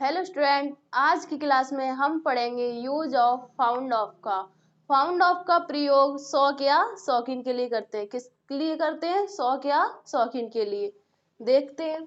Hello student, आज की class में हम पढ़ेंगे यूज ऑफ फाउंड ऑफ का। फाउंड ऑफ का प्रयोग शौक या शौकीन के लिए करते हैं। किस लिए करते हैं? शौक या शौकीन के लिए। देखते हैं।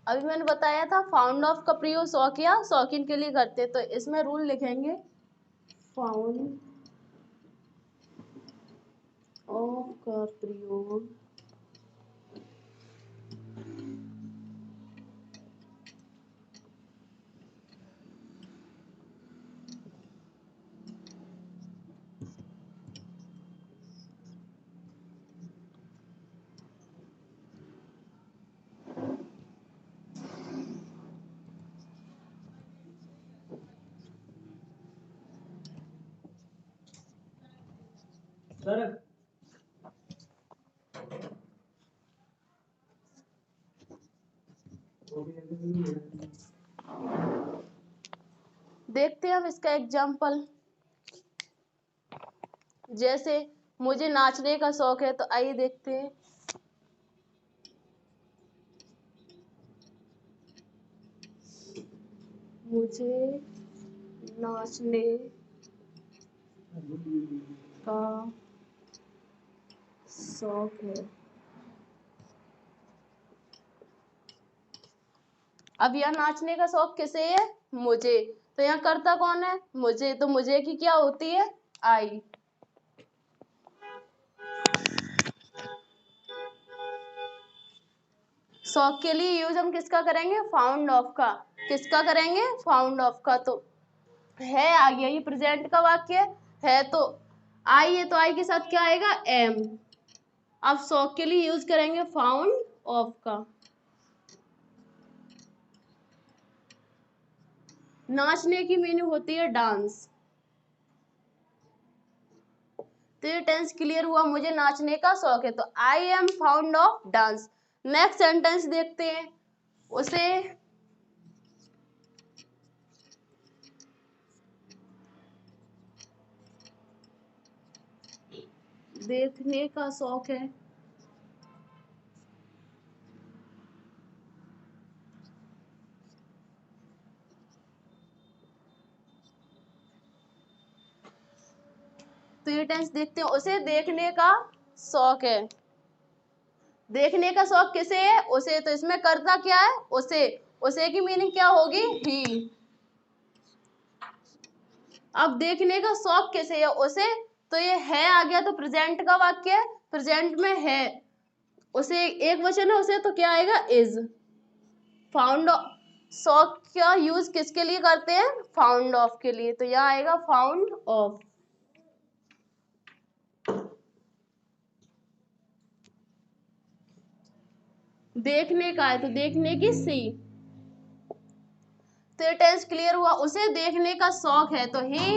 अभी मैंने बताया था फाउंड ऑफ का प्रयोग शौक या शौकीन के लिए करते हैं, तो इसमें रूल लिखेंगे। फाउंड ऑफ का प्रयोग देखते हैं हम इसका एग्जाम्पल। जैसे मुझे नाचने का शौक है, तो आइए देखते हैं। मुझे नाचने का शौक है। अब यहाँ नाचने का शौक किसे है? मुझे। तो यहाँ करता कौन है? मुझे। तो मुझे की क्या होती है? आई। शौक के लिए यूज हम किसका करेंगे? फाउंड ऑफ का। किसका करेंगे? फाउंड ऑफ का। तो है आ गया, ये प्रेजेंट का वाक्य है तो आई है, तो आई के साथ क्या आएगा? एम। अब शौक के लिए यूज करेंगे फाउंड ऑफ का। नाचने की मीनिंग होती है डांस। तो ये टेंस क्लियर हुआ, मुझे नाचने का शौक है, तो I am found of dance. Next sentence देखते हैं। उसे देखने का शौक है। तो ये टेंस देखते हैं, उसे देखने का शौक है। देखने का शौक किसे है? उसे। तो इसमें करता क्या है? उसे। उसे की मीनिंग क्या होगी? ही। अब देखने का शौक किसे है? उसे। तो ये है आ गया, तो प्रेजेंट का वाक्य है, प्रेजेंट में है। उसे एक वचन है, उसे तो क्या आएगा? इज। फाउंड शौक का यूज किसके लिए करते हैं? फाउंड ऑफ के लिए। तो यहाँ आएगा फाउंड ऑफ। देखने का है, तो देखने की सी। तो ये टेंस क्लियर हुआ, उसे देखने का शौक है, तो he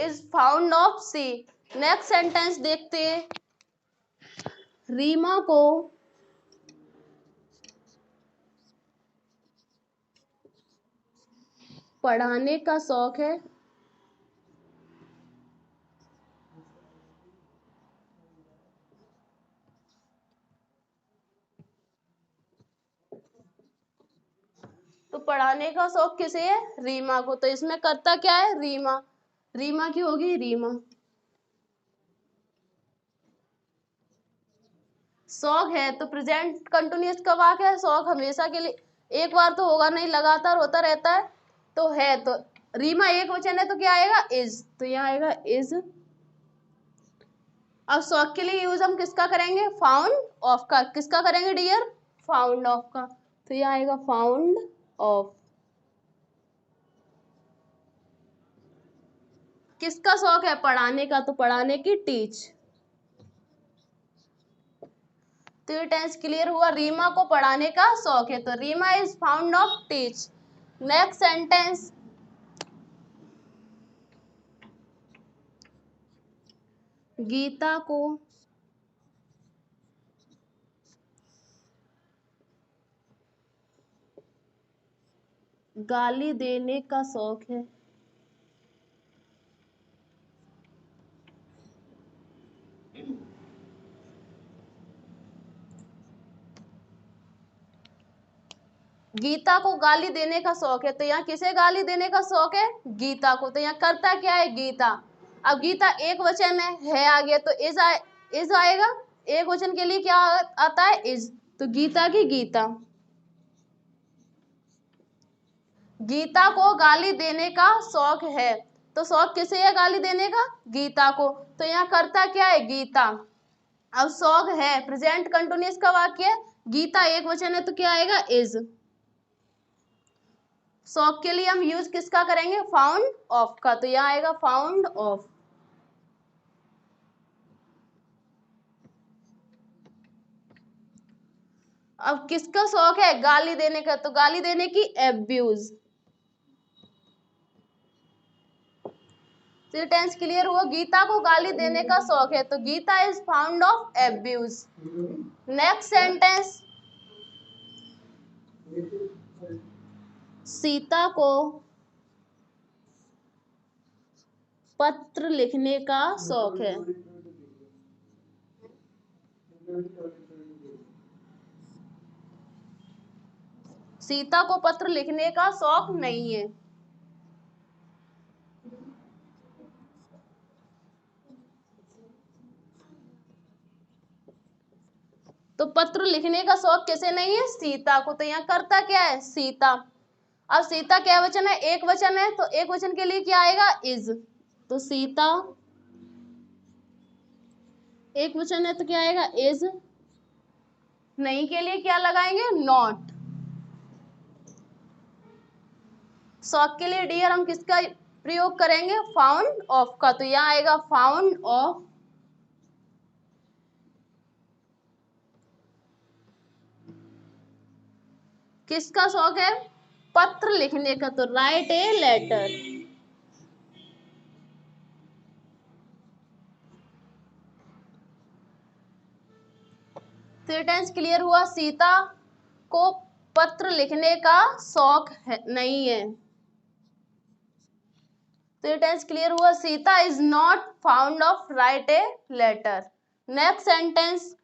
is found of see. Next sentence देखते हैं। रीमा को पढ़ाने का शौक है। तो पढ़ाने का शौक किसे है? रीमा को। तो इसमें करता क्या है? रीमा। रीमा की होगी रीमा। शौक है तो प्रेजेंट कंटिन्यूअस का वाक्य है। शौक हमेशा के लिए, एक बार तो होगा नहीं, लगातार होता रहता है। तो है, तो रीमा एक वचन है, तो क्या आएगा? इज। तो यहाँ आएगा इज। अब शौक के लिए यूज हम किसका करेंगे? फाउंड ऑफ का। किसका करेंगे डियर? फाउंड ऑफ का, तो यहाँ आएगा फाउंड ऑफ। किसका शौक है? पढ़ाने का, तो पढ़ाने की टीच। तो ये टेंस क्लियर हुआ, रीमा को पढ़ाने का शौक है, तो Reema is found of teach. Next sentence, Geeta को गाली देने का शौक है। गीता को गाली देने का शौक है, तो यहाँ किसे गाली देने का शौक है? गीता को। तो यहाँ करता क्या है? गीता। अब गीता एक वचन है आ गया, तो इज आएगा। एक वचन के लिए क्या आता है? इज। तो गीता की गीता। गीता को गाली देने का शौक है, तो शौक किसे है? गाली देने का, गीता को। तो यहाँ करता क्या है? गीता। अब शौक है, प्रेजेंट कंटिन्यूअस का वाक्य है, गीता एक वचन है, तो क्या आएगा? इज। शौक के लिए हम यूज किसका करेंगे? फाउंड ऑफ का, तो यहाँ आएगा फाउंड ऑफ। अब किसका शौक है? गाली देने का, तो गाली देने की एब्यूज। तो टेंस क्लियर हुआ, गीता को गाली देने का शौक है, तो Geeta is found of abuse. Next sentence, Sita को पत्र लिखने का शौक है। सीता को पत्र लिखने का शौक नहीं है। तो पत्र लिखने का शौक किसे नहीं है? सीता को। तो यहाँ करता क्या है? सीता। अब सीता क्या वचन है? एक वचन है, तो एक वचन के लिए क्या आएगा? इज। तो सीता एक वचन है, तो क्या आएगा? इज। नहीं के लिए क्या लगाएंगे? नॉट। शौक के लिए डियर हम किसका प्रयोग करेंगे? फाउंड ऑफ का, तो यहाँ आएगा फाउंड ऑफ। किसका शौक है? पत्र लिखने का, तो राइट ए लेटर। तो टेंस क्लियर हुआ, सीता को पत्र लिखने का शौक नहीं है। तो टेंस क्लियर हुआ, Sita is not found of write a letter. Next sentence,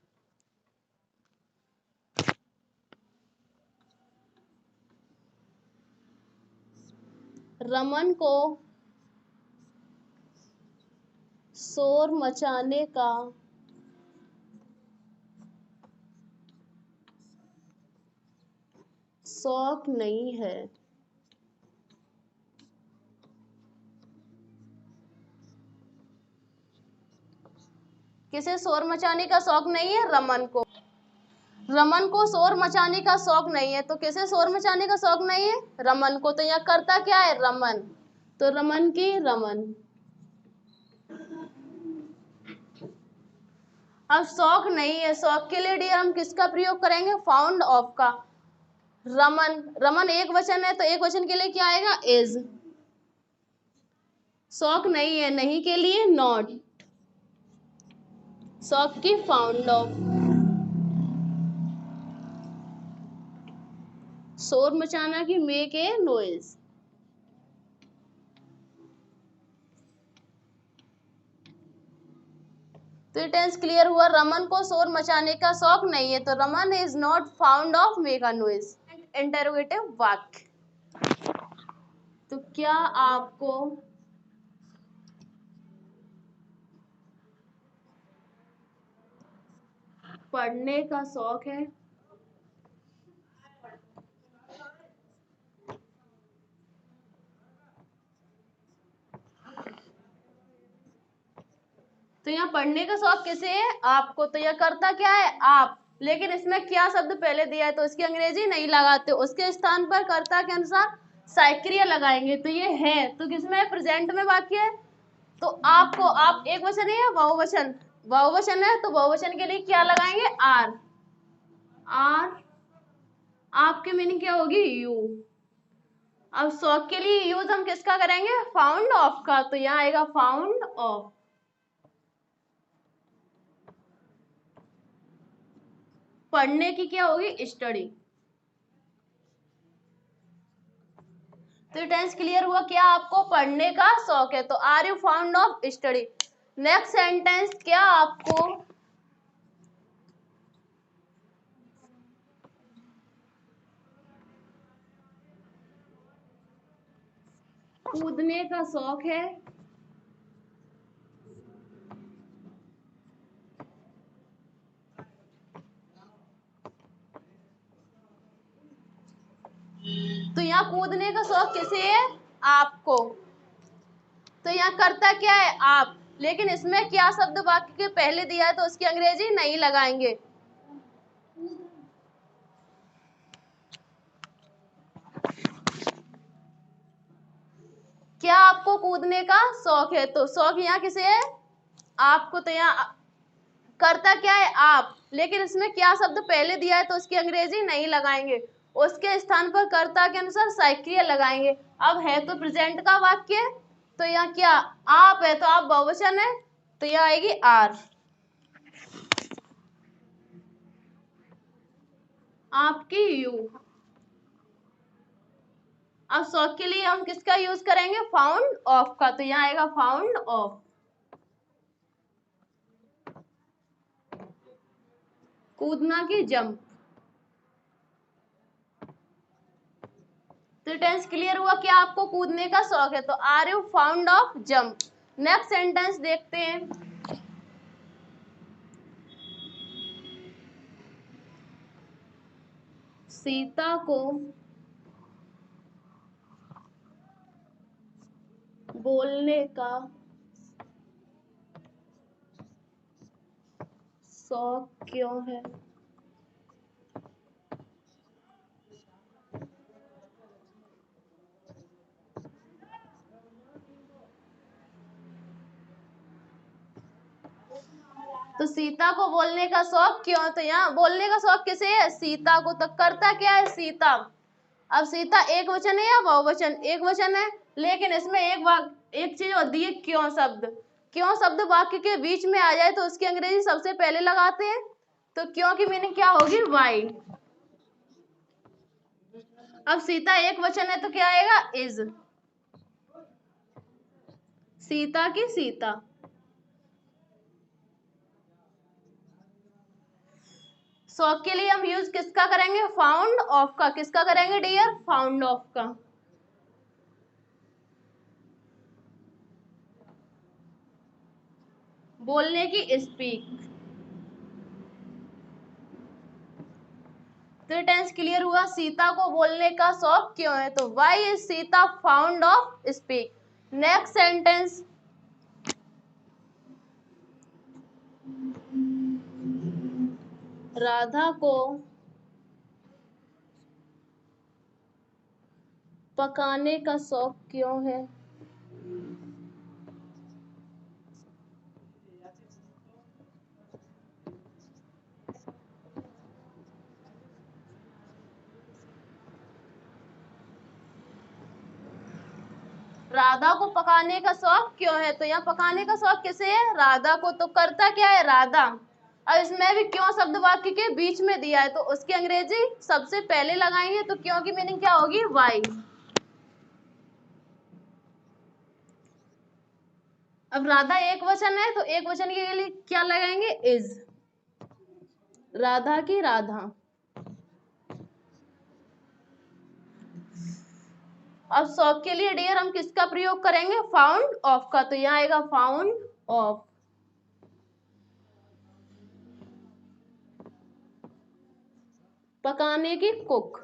Raman को शोर मचाने का शौक नहीं है। किसे शोर मचाने का शौक नहीं है? रमन को। रमन को शोर मचाने का शौक नहीं है, तो किसे शोर मचाने का शौक नहीं है? रमन को। तो यहाँ करता क्या है? रमन। तो रमन की रमन। अब शौक नहीं है, शौक के लिए डियर हम किसका प्रयोग करेंगे? फाउंड ऑफ का। रमन, रमन एक वचन है, तो एक वचन के लिए क्या आएगा? इज। शौक नहीं है, नहीं के लिए नॉट। शौक की फाउंड ऑफ। शोर मचाना की मेक ए नॉइज। तो टेंस क्लियर हुआ, रमन को शोर मचाने का शौक नहीं है, तो Raman is not found of make a noise. Interrogative वाक्य, तो क्या आपको पढ़ने का शौक है? तो यहाँ पढ़ने का शौक किसे है? आपको। तो यह करता क्या है? आप। लेकिन इसमें क्या शब्द पहले दिया है तो इसकी अंग्रेजी नहीं लगाते, उसके स्थान पर कर्ता के अनुसार साइक्रिया लगाएंगे। तो ये है, तो किसमें प्रेजेंट में वाक्य है, तो आपको आप एक वचन है या बहुवचन, बहुवचन है तो बहुवचन के लिए क्या लगाएंगे, आर। आर आपके मीनिंग क्या होगी, यू। अब शौक के लिए यूज हम किसका करेंगे, फाउंड ऑफ का, तो यहाँ आएगा फाउंड ऑफ। पढ़ने की क्या होगी, स्टडी। तो टेंस क्लियर हुआ, क्या आपको पढ़ने का शौक है, तो are you found of study. Next sentence, क्या आपको कूदने का शौक है, तो यहाँ कूदने का शौक किसे है, आपको। तो यहाँ करता क्या है, आप, लेकिन इसमें क्या शब्द वाक्य के पहले दिया है तो उसकी अंग्रेजी नहीं लगाएंगे। क्या आपको कूदने का शौक है, तो शौक यहाँ किसे है, आपको। तो यहाँ करता क्या है, आप, लेकिन इसमें क्या शब्द पहले दिया है तो उसकी अंग्रेजी नहीं लगाएंगे, उसके स्थान पर कर्ता के अनुसार साइक्रिया लगाएंगे। अब है तो प्रेजेंट का वाक्य, तो यहाँ क्या, आप है तो आप बहुवचन है, तो यहाँ आएगी आर। आपकी यू। अब शौक के लिए हम किसका यूज करेंगे, फाउंड ऑफ का, तो यहाँ आएगा फाउंड ऑफ। कूदना की जंप। तो टेंस क्लियर हुआ, क्या आपको कूदने का शौक है, तो are you found of jump. Next sentence देखते हैं, सीता को बोलने का शौक क्यों है, तो सीता को बोलने का शौक क्यों, तो यहाँ बोलने का शौक किसे है, सीता को। तो करता क्या है, सीता। अब सीता एक वचन है या बहुवचन, एक वचन है, लेकिन इसमें एक चीज होती है, क्यों शब्द। क्यों शब्द वाक्य के बीच में आ जाए तो उसकी अंग्रेजी सबसे पहले लगाते हैं, तो क्यों की मीनिंग क्या होगी, वाई। अब सीता एक वचन है तो क्या आएगा, इज। सीता की सीता। शौक के लिए हम यूज किसका करेंगे, फाउंड ऑफ का। किसका करेंगे डियर, फाउंड ऑफ का। बोलने की स्पीक। तो टेंस क्लियर हुआ, सीता को बोलने का शौक क्यों है, तो why is Sita found of speak. Next sentence, Radha को पकाने का शौक क्यों है, राधा को पकाने का शौक क्यों है, तो यहाँ पकाने का शौक किसे है, राधा को। तो करता क्या है, राधा। अब इसमें भी क्यों शब्द वाक्य के बीच में दिया है तो उसकी अंग्रेजी सबसे पहले लगाएंगे, तो क्यों की मीनिंग क्या होगी, वाई। अब राधा एक वचन है तो एक वचन के लिए क्या लगाएंगे, इज। राधा की राधा। अब शौक के लिए डियर हम किसका प्रयोग करेंगे, फाउंड ऑफ का, तो यहाँ आएगा फाउंड ऑफ। पकाने की कुक।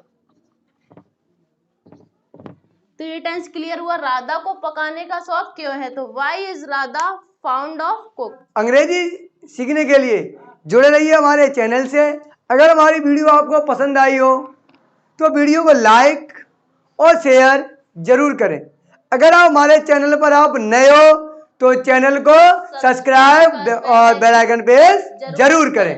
तो ये टेंस क्लियर हुआ, राधा को पकाने का शौक क्यों है, तो why is Radha found of cook. अंग्रेजी सीखने के लिए जुड़े रहिए हमारे चैनल से। अगर हमारी वीडियो आपको पसंद आई हो तो वीडियो को लाइक और शेयर जरूर करें। अगर आप हमारे चैनल पर आप नए हो तो चैनल को सब्सक्राइब और बेल आइकन प्रेस जरूर करें।